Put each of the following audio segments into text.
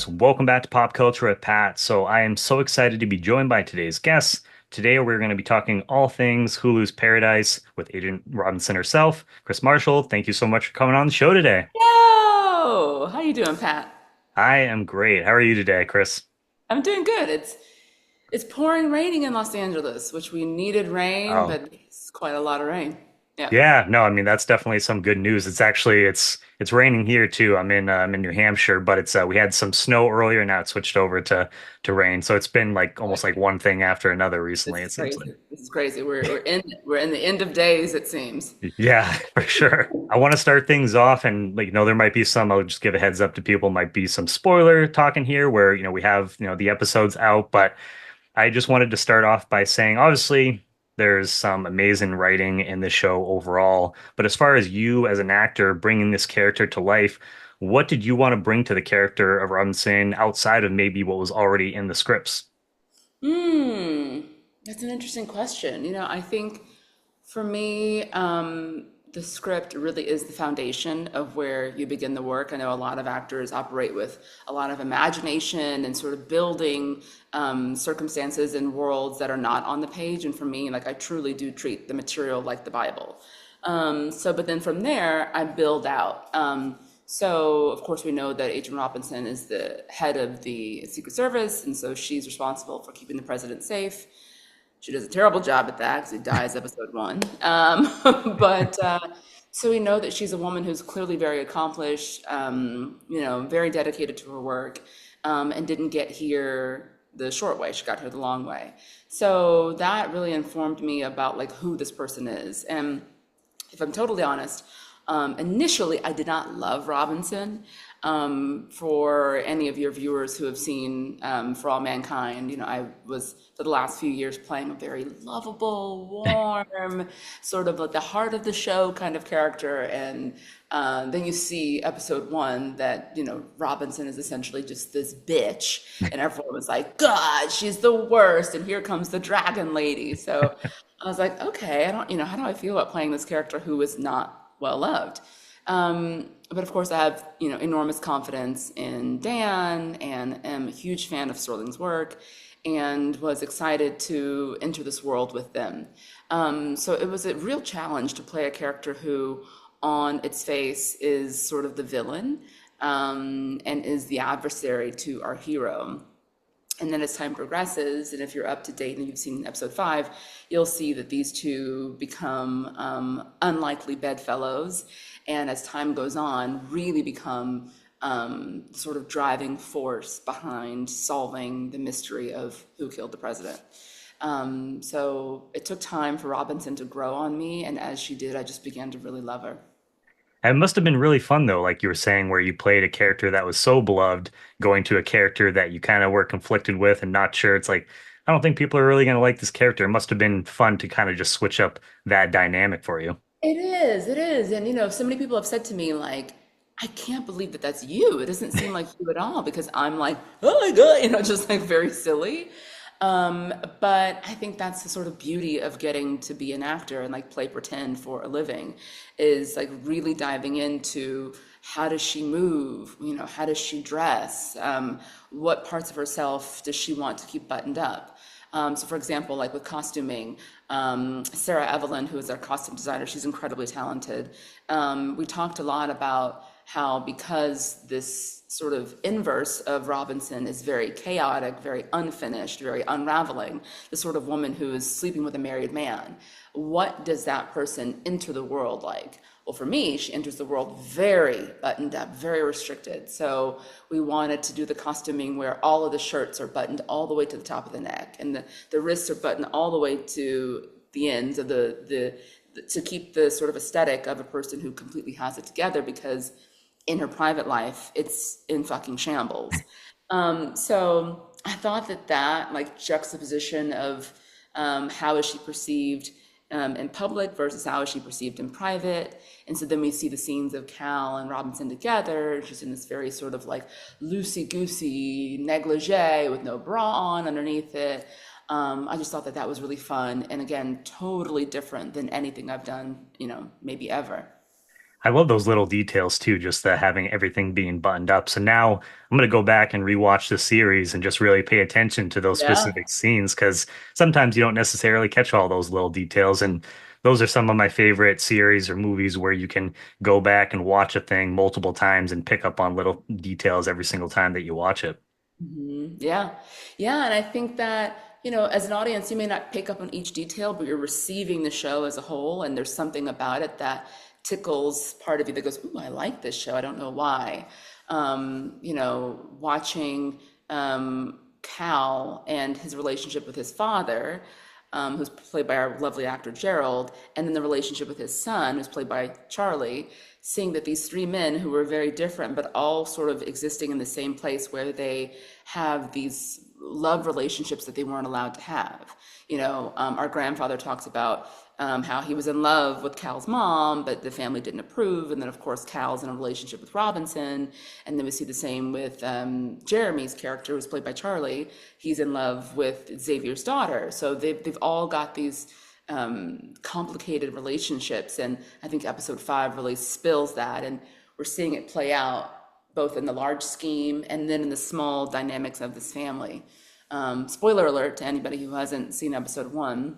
guys, welcome back to Pop Culture with Pat. So I am so excited to be joined by today's guests. Today we're going to be talking all things Hulu's Paradise with Agent Robinson herself, Krys Marshall. Thank you so much for coming on the show today. Yo, how you doing, Pat? I am great. How are you today, Krys? I'm doing good. It's pouring raining in Los Angeles, which we needed rain, Oh, but it's quite a lot of rain. Yeah. yeah, no, I mean that's definitely some good news. It's raining here too. I'm in New Hampshire, but it's we had some snow earlier. Now it switched over to rain. So it's been like almost like one thing after another recently, This it is seems like. crazy. This is crazy. We're in the end of days, it seems. Yeah, for sure. I want to start things off and there might be some, I'll just give a heads up to people, might be some spoiler talking here where, we have, the episodes out, but I just wanted to start off by saying, obviously, there's some amazing writing in the show overall, but as far as you as an actor bringing this character to life, what did you want to bring to the character of Robinson outside of maybe what was already in the scripts? Hmm, that's an interesting question. I think for me, the script really is the foundation of where you begin the work. I know a lot of actors operate with a lot of imagination and sort of building circumstances and worlds that are not on the page. And for me, like I truly do treat the material like the Bible. But then from there, I build out. So, of course, we know that Agent Robinson is the head of the Secret Service, and so she's responsible for keeping the president safe. She does a terrible job at that because he dies episode one. But so we know that she's a woman who's clearly very accomplished, very dedicated to her work, and didn't get here the short way. She got here the long way. So that really informed me about like who this person is. And if I'm totally honest, initially I did not love Robinson. For any of your viewers who have seen For All Mankind, I was for the last few years playing a very lovable, warm, sort of like the heart of the show kind of character. And then you see episode one that, Robinson is essentially just this bitch. And everyone was like, God, she's the worst. And here comes the dragon lady. So I was like, okay, I don't, how do I feel about playing this character who is not well loved? But of course, I have, enormous confidence in Dan and am a huge fan of Sterling's work and was excited to enter this world with them. So it was a real challenge to play a character who, on its face, is sort of the villain, and is the adversary to our hero. And then as time progresses, and if you're up to date and you've seen episode five, you'll see that these two become unlikely bedfellows. And as time goes on, really become sort of driving force behind solving the mystery of who killed the president. So it took time for Robinson to grow on me. And as she did, I just began to really love her. It must have been really fun though, like you were saying, where you played a character that was so beloved, going to a character that you kind of were conflicted with and not sure. It's like, I don't think people are really going to like this character. It must have been fun to kind of just switch up that dynamic for you. It is, it is. And so many people have said to me, like, I can't believe that that's you. It doesn't seem like you at all because I'm like, oh my God, just like very silly. But I think that's the sort of beauty of getting to be an actor and like play pretend for a living is like really diving into how does she move? How does she dress? What parts of herself does she want to keep buttoned up? So for example, like with costuming, Sarah Evelyn, who is our costume designer, she's incredibly talented. We talked a lot about how because this sort of inverse of Robinson is very chaotic, very unfinished, very unraveling, the sort of woman who is sleeping with a married man, what does that person enter the world like? Well, for me, she enters the world very buttoned up, very restricted. So we wanted to do the costuming where all of the shirts are buttoned all the way to the top of the neck, and the wrists are buttoned all the way to the ends of to keep the sort of aesthetic of a person who completely has it together because in her private life, it's in fucking shambles. So I thought that like juxtaposition of how is she perceived in public versus how is she perceived in private. And so then we see the scenes of Cal and Robinson together, just in this very sort of like loosey-goosey negligee with no bra on underneath it. I just thought that was really fun. And again, totally different than anything I've done, maybe ever. I love those little details too, just the having everything being buttoned up. So now I'm going to go back and rewatch the series and just really pay attention to those Yeah. specific scenes because sometimes you don't necessarily catch all those little details. And those are some of my favorite series or movies where you can go back and watch a thing multiple times and pick up on little details every single time that you watch it. Yeah. Yeah. And I think that, as an audience, you may not pick up on each detail, but you're receiving the show as a whole. And there's something about it that tickles part of you that goes, ooh, I like this show. I don't know why. Watching Cal and his relationship with his father, who's played by our lovely actor Gerald, and then the relationship with his son, who's played by Charlie, seeing that these three men who were very different, but all sort of existing in the same place where they have these love relationships that they weren't allowed to have. Our grandfather talks about how he was in love with Cal's mom, but the family didn't approve. And then, of course, Cal's in a relationship with Robinson. And then we see the same with Jeremy's character, who's played by Charlie. He's in love with Xavier's daughter. So they've all got these complicated relationships. And I think episode 5 really spills that. And we're seeing it play out both in the large scheme and then in the small dynamics of this family. Spoiler alert to anybody who hasn't seen episode 1,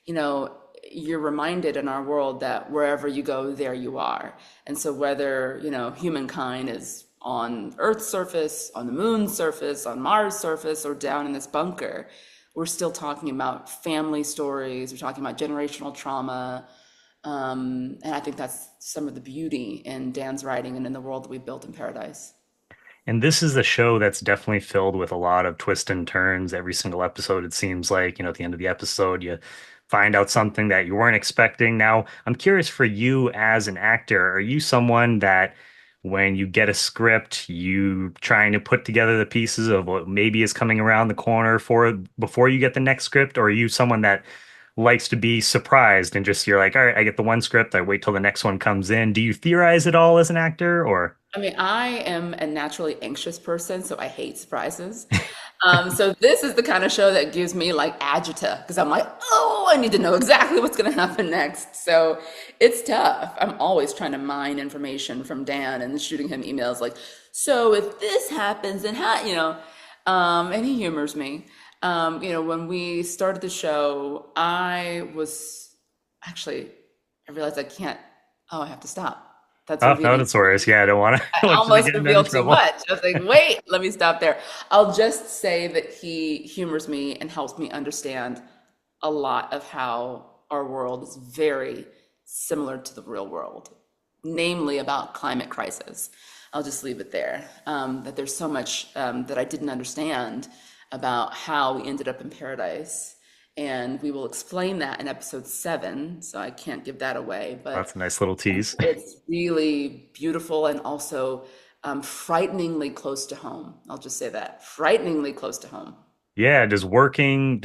you know, you're reminded in our world that wherever you go, there you are. And so whether, humankind is on Earth's surface, on the moon's surface, on Mars' surface, or down in this bunker, we're still talking about family stories. We're talking about generational trauma. And I think that's some of the beauty in Dan's writing and in the world that we built in Paradise. And this is the show that's definitely filled with a lot of twists and turns. Every single episode, it seems like, at the end of the episode, you find out something that you weren't expecting. Now, I'm curious for you as an actor, are you someone that when you get a script, you trying to put together the pieces of what maybe is coming around the corner for before you get the next script? Or are you someone that likes to be surprised and just you're like, all right, I get the one script, I wait till the next one comes in. Do you theorize at all as an actor or? I mean, I am a naturally anxious person, so I hate surprises. So this is the kind of show that gives me like agita because I'm like, oh, I need to know exactly what's going to happen next. So it's tough. I'm always trying to mine information from Dan and shooting him emails like, so if this happens, then how, and he humors me. When we started the show, I was actually, I realized I can't, oh, I have to stop. That's Oh, no, revealing. that's worse. Yeah, I don't want to I want you to almost get into any revealed too trouble. much. I was like, wait, let me stop there. I'll just say that he humors me and helps me understand a lot of how our world is very similar to the real world, namely about climate crisis. I'll just leave it there. That there's so much that I didn't understand about how we ended up in paradise. And we will explain that in episode 7, so I can't give that away. But That's a nice little tease. it's really beautiful and also frighteningly close to home. I'll just say that. Frighteningly close to home. Yeah, does working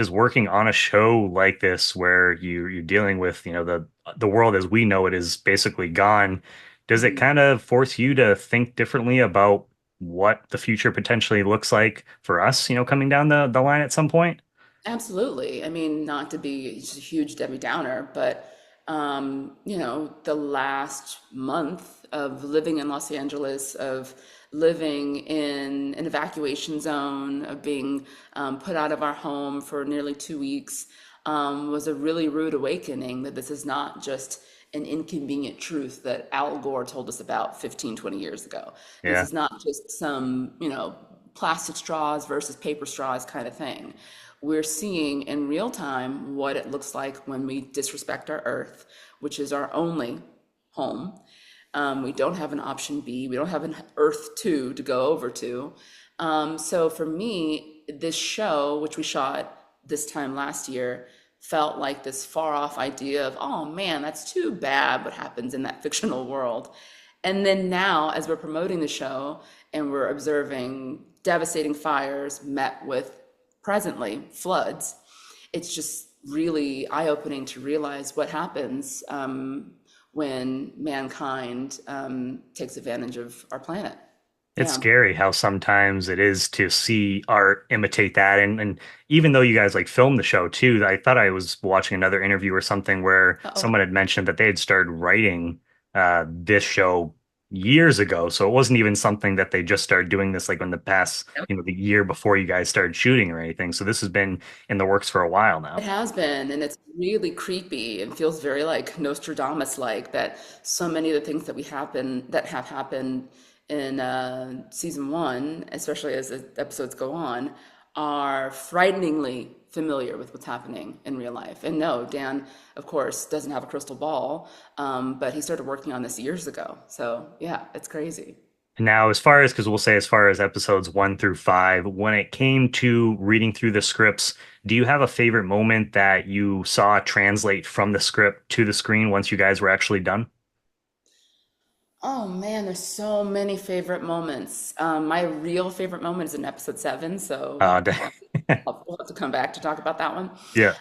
on a show like this where you're dealing with, the world as we know it is basically gone, does it Mhm. kind of force you to think differently about what the future potentially looks like for us, coming down the line at some point? Absolutely. I mean, not to be just a huge Debbie Downer, but the last month of living in Los Angeles, of living in an evacuation zone, of being put out of our home for nearly 2 weeks, was a really rude awakening that this is not just an inconvenient truth that Al Gore told us about 15, 20 years ago. This Yeah. is not just some, plastic straws versus paper straws kind of thing. We're seeing in real time what it looks like when we disrespect our earth, which is our only home. We don't have an option B. We don't have an Earth 2 to go over to. So for me, this show, which we shot this time last year, felt like this far off idea of, oh man, that's too bad what happens in that fictional world. And then now, as we're promoting the show and we're observing devastating fires met with presently floods, it's just really eye-opening to realize what happens when mankind takes advantage of our planet. It's Yeah. scary how sometimes it is to see art imitate that. And even though you guys like filmed the show too, I thought I was watching another interview or something where Uh-oh. someone had mentioned that they had started writing this show years ago. So it wasn't even something that they just started doing this like in the past, the year before you guys started shooting or anything. So this has been in the works for a while It now. has been, and it's really creepy and feels very like Nostradamus-like that so many of the things that have happened in season one, especially as the episodes go on, are frighteningly familiar with what's happening in real life. And no, Dan, of course, doesn't have a crystal ball, but he started working on this years ago. So yeah, it's crazy. Now, as far as, because we'll say as far as episodes 1 through 5, when it came to reading through the scripts, do you have a favorite moment that you saw translate from the script to the screen once you guys were actually done? Oh man, there's so many favorite moments. My real favorite moment is in episode seven, so Uh, we'll have to come back to talk about that one. yeah.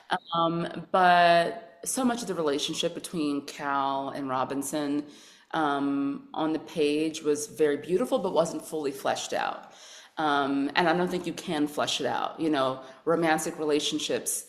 But so much of the relationship between Cal and Robinson on the page was very beautiful, but wasn't fully fleshed out. And I don't think you can flesh it out. You know, romantic relationships,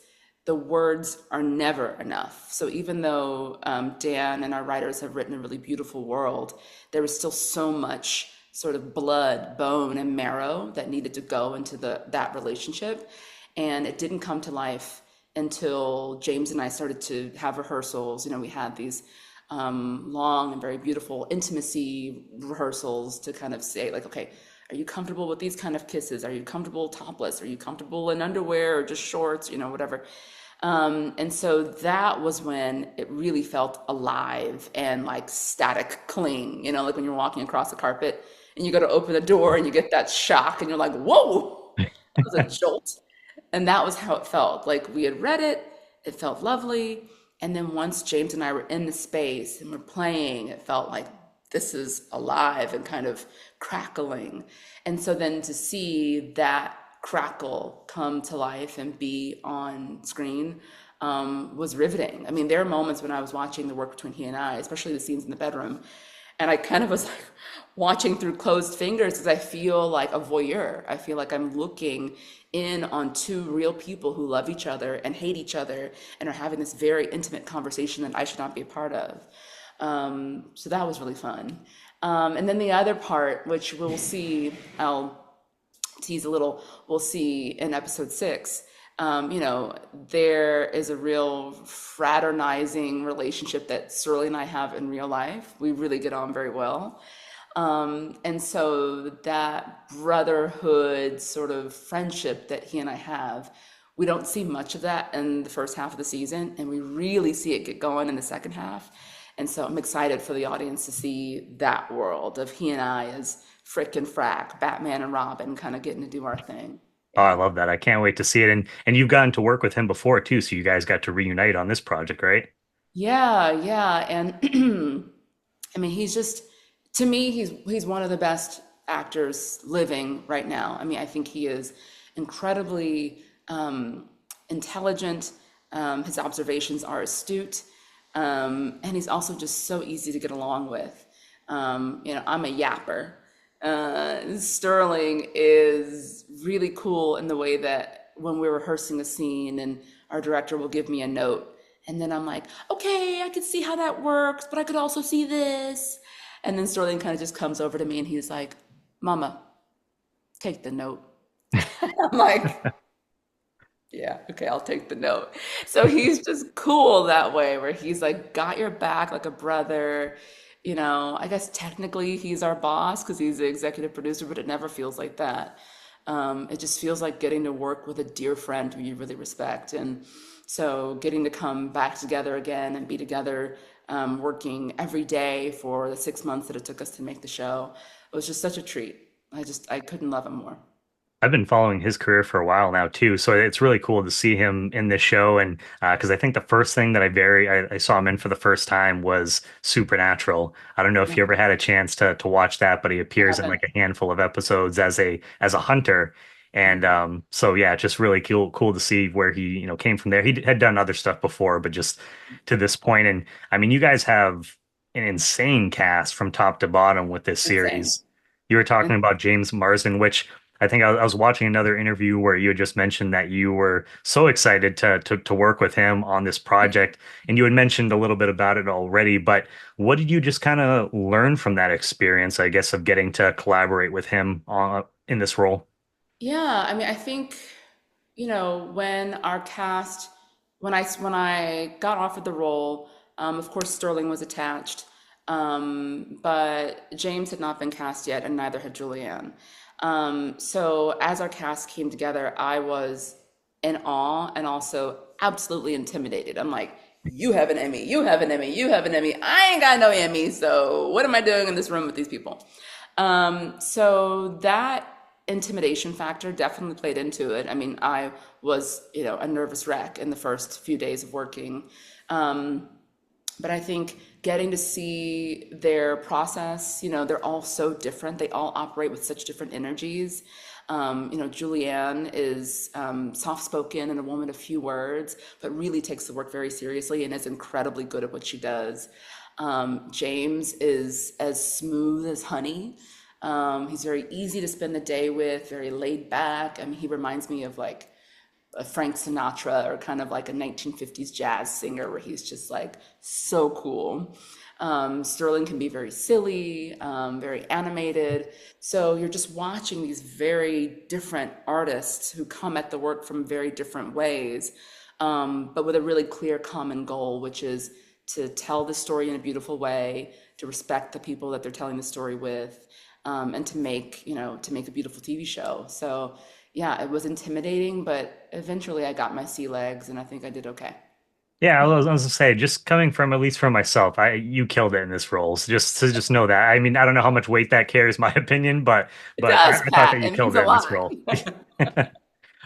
the words are never enough. So even though Dan and our writers have written a really beautiful world, there is still so much sort of blood, bone, and marrow that needed to go into that relationship. And it didn't come to life until James and I started to have rehearsals. You know, we had these long and very beautiful intimacy rehearsals to kind of say, like, okay, are you comfortable with these kind of kisses? Are you comfortable topless? Are you comfortable in underwear or just shorts? You know, whatever. And so that was when it really felt alive and like static cling, you know, like when you're walking across the carpet and you go to open the door and you get that shock and you're like, whoa, that was a jolt. And that was how it felt. Like we had read it, it felt lovely. And then once James and I were in the space and we're playing, it felt like this is alive and kind of crackling. And so then to see that crackle come to life and be on screen was riveting. I mean, there are moments when I was watching the work between he and I, especially the scenes in the bedroom, and I kind of was like watching through closed fingers because I feel like a voyeur. I feel like I'm looking in on two real people who love each other and hate each other and are having this very intimate conversation that I should not be a part of. So that was really fun. And then the other part, which we'll see, I'll tease a little, we'll see in episode six. You know, there is a real fraternizing relationship that Surly and I have in real life. We really get on very well. And so that brotherhood sort of friendship that he and I have, we don't see much of that in the first half of the season, and we really see it get going in the second half. And so I'm excited for the audience to see that world of he and I as Frick and Frack, Batman and Robin, kind of getting to do our thing. Oh, I Yeah. love that. I can't wait to see it. And you've gotten to work with him before too, so you guys got to reunite on this project, right? Yeah, yeah. And I mean, he's just, to me, he's one of the best actors living right now. I mean, I think he is incredibly intelligent. His observations are astute. And he's also just so easy to get along with. You know, I'm a yapper. Sterling is really cool in the way that when we're rehearsing a scene and our director will give me a note, and then I'm like, okay, I could see how that works, but I could also see this. And then Sterling kind of just comes over to me and he's like, Mama, take the note. I'm like, yeah, okay, I'll take the note. So he's just cool that way, where he's like got your back like a brother. You know, I guess technically he's our boss because he's the executive producer, but it never feels like that. It just feels like getting to work with a dear friend who you really respect. And so getting to come back together again and be together, working every day for the 6 months that it took us to make the show, it was just such a treat. I couldn't love him more. I've been following his career for a while now too, so it's really coll to see him in this show. And because I think the first thing that I saw him in for the first time was Supernatural. I don't know if you ever had a chance to watch that, but he appears in Heaven. like a handful of episodes as a hunter. And so yeah, just really cool to see where he came from there. He had done other stuff before, but just to this point. And I mean, you guys have an insane cast from top to bottom with this Insane. series. You were talking about James Marsden, which I think I was watching another interview where you had just mentioned that you were so excited to work with him on this project, and you had mentioned a little bit about it already. But what did you just kind of learn from that experience, I guess, of getting to collaborate with him in this role? Yeah, I mean, I think, when our cast, when I got offered the role, of course Sterling was attached, but James had not been cast yet, and neither had Julianne. So as our cast came together, I was in awe and also absolutely intimidated. I'm like, you have an Emmy, you have an Emmy, you have an Emmy. I ain't got no Emmy, so what am I doing in this room with these people? So that intimidation factor definitely played into it. I mean, I was, a nervous wreck in the first few days of working. Um, but I think getting to see their process, they're all so different. They all operate with such different energies. Julianne is soft-spoken and a woman of few words, but really takes the work very seriously and is incredibly good at what she does. James is as smooth as honey. He's very easy to spend the day with, very laid back. I mean, he reminds me of like a Frank Sinatra or kind of like a 1950s jazz singer where he's just like so cool. Sterling can be very silly, very animated. So you're just watching these very different artists who come at the work from very different ways, but with a really clear common goal, which is to tell the story in a beautiful way, to respect the people that they're telling the story with, and to make a beautiful TV show. So yeah, it was intimidating, but eventually I got my sea legs and I think I did okay. Yeah, I was gonna say, just coming from at least from myself, you killed it in this role. So just know that. I mean, I don't know how much weight that carries, my opinion, It but does, I thought that Pat. you It killed means it a in this lot. role.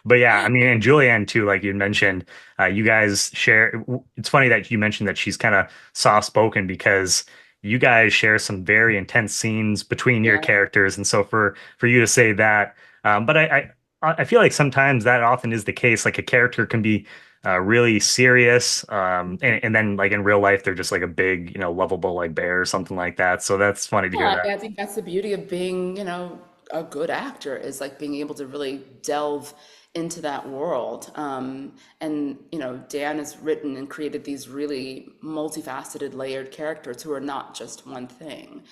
But yeah, I mean, and Julianne too, like you mentioned, you guys share. It's funny that you mentioned that she's kind of soft spoken because you guys share some very intense scenes between your Yeah. characters, and so for you to say that, but I feel like sometimes that often is the case. Like a character can be really serious, and then like in real life they're just like a big, lovable like bear or something like that. So that's funny to hear Yeah, that. I think that's the beauty of being, a good actor is like being able to really delve into that world. And, Dan has written and created these really multifaceted, layered characters who are not just one thing.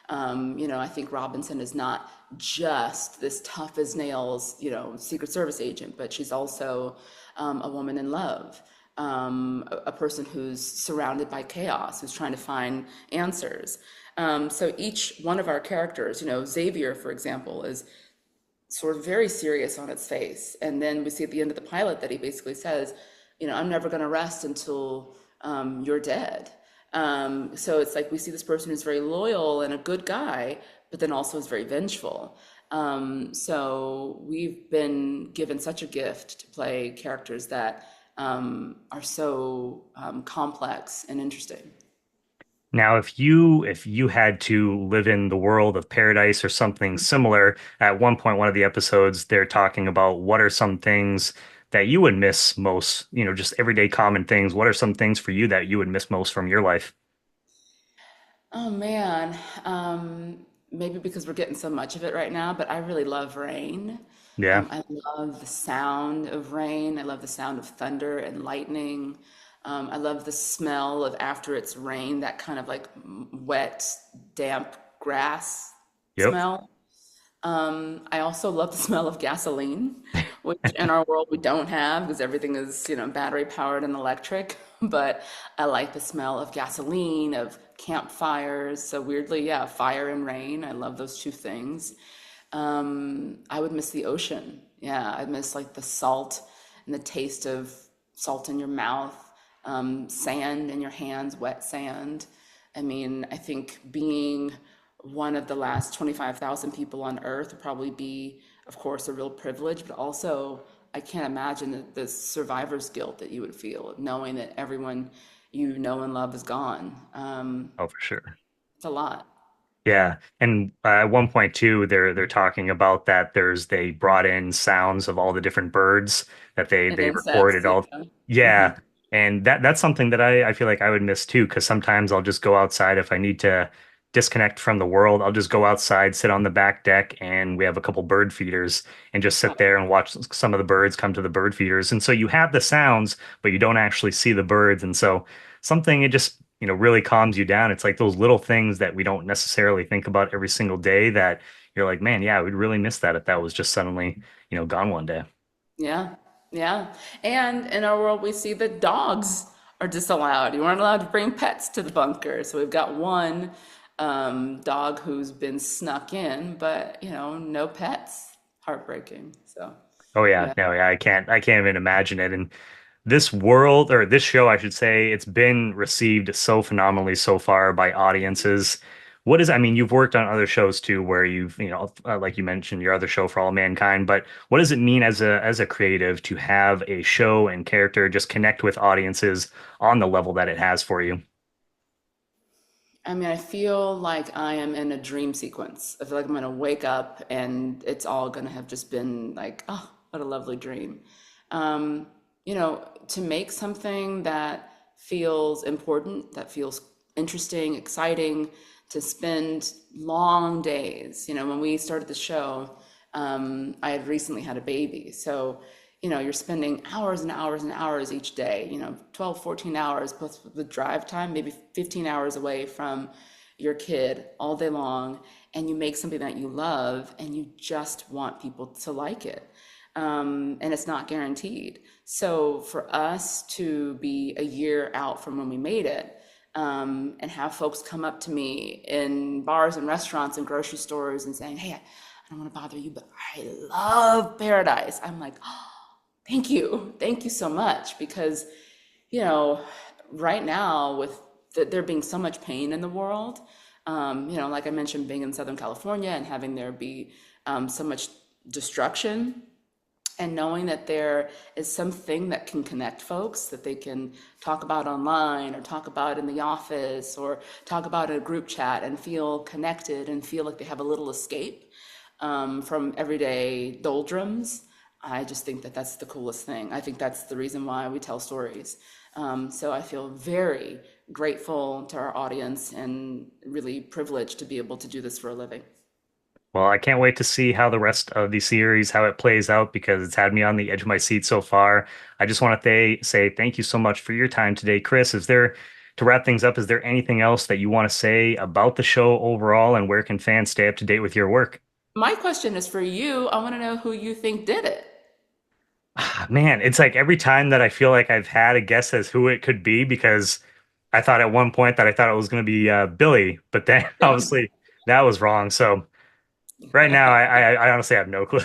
I think Robinson is not just this tough as nails, Secret Service agent, but she's also a woman in love, a person who's surrounded by chaos, who's trying to find answers. So each one of our characters, Xavier, for example, is sort of very serious on its face. And then we see at the end of the pilot that he basically says, I'm never going to rest until you're dead. So it's like we see this person who's very loyal and a good guy, but then also is very vengeful. So we've been given such a gift to play characters that are so complex and interesting. Now, if you had to live in the world of paradise or something similar, at one point, one of the episodes, they're talking about what are some things that you would miss most, just everyday common things. What are some things for you that you would miss most from your life? Oh man, maybe because we're getting so much of it right now, but I really love rain. Yeah. I love the sound of rain. I love the sound of thunder and lightning. I love the smell of after it's rained, that kind of like wet, damp grass Yep. smell. I also love the smell of gasoline, which in our world we don't have because everything is, battery powered and electric. But I like the smell of gasoline, of campfires. So weirdly, yeah, fire and rain. I love those two things. I would miss the ocean. Yeah, I miss like the salt and the taste of salt in your mouth, sand in your hands, wet sand. I mean, I think being one of the last 25,000 people on Earth would probably be, of course, a real privilege, but also I can't imagine the survivor's guilt that you would feel knowing that everyone you know and love is gone. Oh, for sure. It's a lot. Yeah, and at one point too, they're talking about that they brought in sounds of all the different birds that And they insects, recorded all. yeah. Yeah, and that's something that I feel like I would miss too, because sometimes I'll just go outside if I need to disconnect from the world, I'll just go outside, sit on the back deck, and we have a couple bird feeders and just sit there and watch some of the birds come to the bird feeders. And so you have the sounds, but you don't actually see the birds. And so something it just, really calms you down. It's like those little things that we don't necessarily think about every single day that you're like, man, yeah, we'd really miss that if that was just suddenly, gone one day. Yeah, yeah. And in our world, we see that dogs are disallowed. You weren't allowed to bring pets to the bunker. So we've got one dog who's been snuck in, but no pets. Heartbreaking. So Oh yeah, yeah. no, yeah, I can't even imagine it. And this world or this show, I should say, it's been received so phenomenally so far by audiences. I mean, you've worked on other shows too, where you've, like you mentioned, your other show for All Mankind, but what does it mean as a creative to have a show and character just connect with audiences on the level that it has for you? I mean, I feel like I am in a dream sequence. I feel like I'm gonna wake up and it's all gonna have just been like, oh, what a lovely dream. To make something that feels important, that feels interesting, exciting, to spend long days. When we started the show, I had recently had a baby. So, you're spending hours and hours and hours each day, 12, 14 hours plus the drive time, maybe 15 hours away from your kid all day long. And you make something that you love and you just want people to like it. And it's not guaranteed. So for us to be a year out from when we made it, and have folks come up to me in bars and restaurants and grocery stores and saying, "Hey, I don't want to bother you, but I love Paradise." I'm like, "Oh, thank you so much," because you know, right now with there being so much pain in the world, like I mentioned, being in Southern California and having there be so much destruction, and knowing that there is something that can connect folks that they can talk about online or talk about in the office or talk about in a group chat and feel connected and feel like they have a little escape from everyday doldrums. I just think that that's the coolest thing. I think that's the reason why we tell stories. So I feel very grateful to our audience and really privileged to be able to do this for a living. Well, I can't wait to see how the rest of the series, how it plays out, because it's had me on the edge of my seat so far. I just want to say thank you so much for your time today, Krys. To wrap things up, is there anything else that you want to say about the show overall, and where can fans stay up to date with your work? My question is for you. I want to know who you think did it. Man, it's like every time that I feel like I've had a guess as who it could be, because I thought at one point that I thought it was going to be Billy, but then obviously that was wrong. So right now, I honestly have no clue,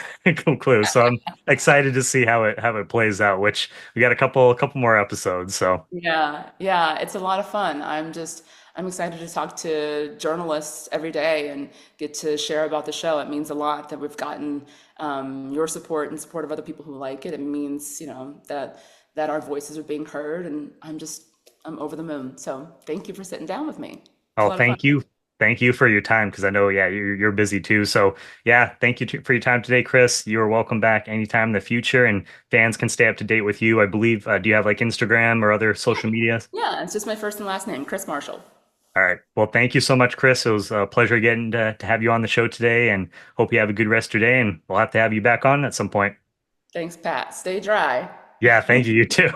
no clue. So I'm excited to see how it plays out. Which we got a couple more episodes. So Yeah, yeah, it's a lot of fun. I'm excited to talk to journalists every day and get to share about the show. It means a lot that we've gotten your support and support of other people who like it. It means, that our voices are being heard, and I'm over the moon. So thank you for sitting down with me. It's a oh, lot of fun. thank you for your time because I know yeah you're busy too. So yeah, thank you for your time today, Krys. You are welcome back anytime in the future, and fans can stay up to date with you. I believe. Do you have like Instagram or other social media? Yeah, it's just my first and last name, Krys Marshall. All right. Well, thank you so much, Krys. It was a pleasure getting to have you on the show today, and hope you have a good rest of your day. And we'll have to have you back on at some point. Thanks, Pat. Stay dry. Yeah, thank you. You too.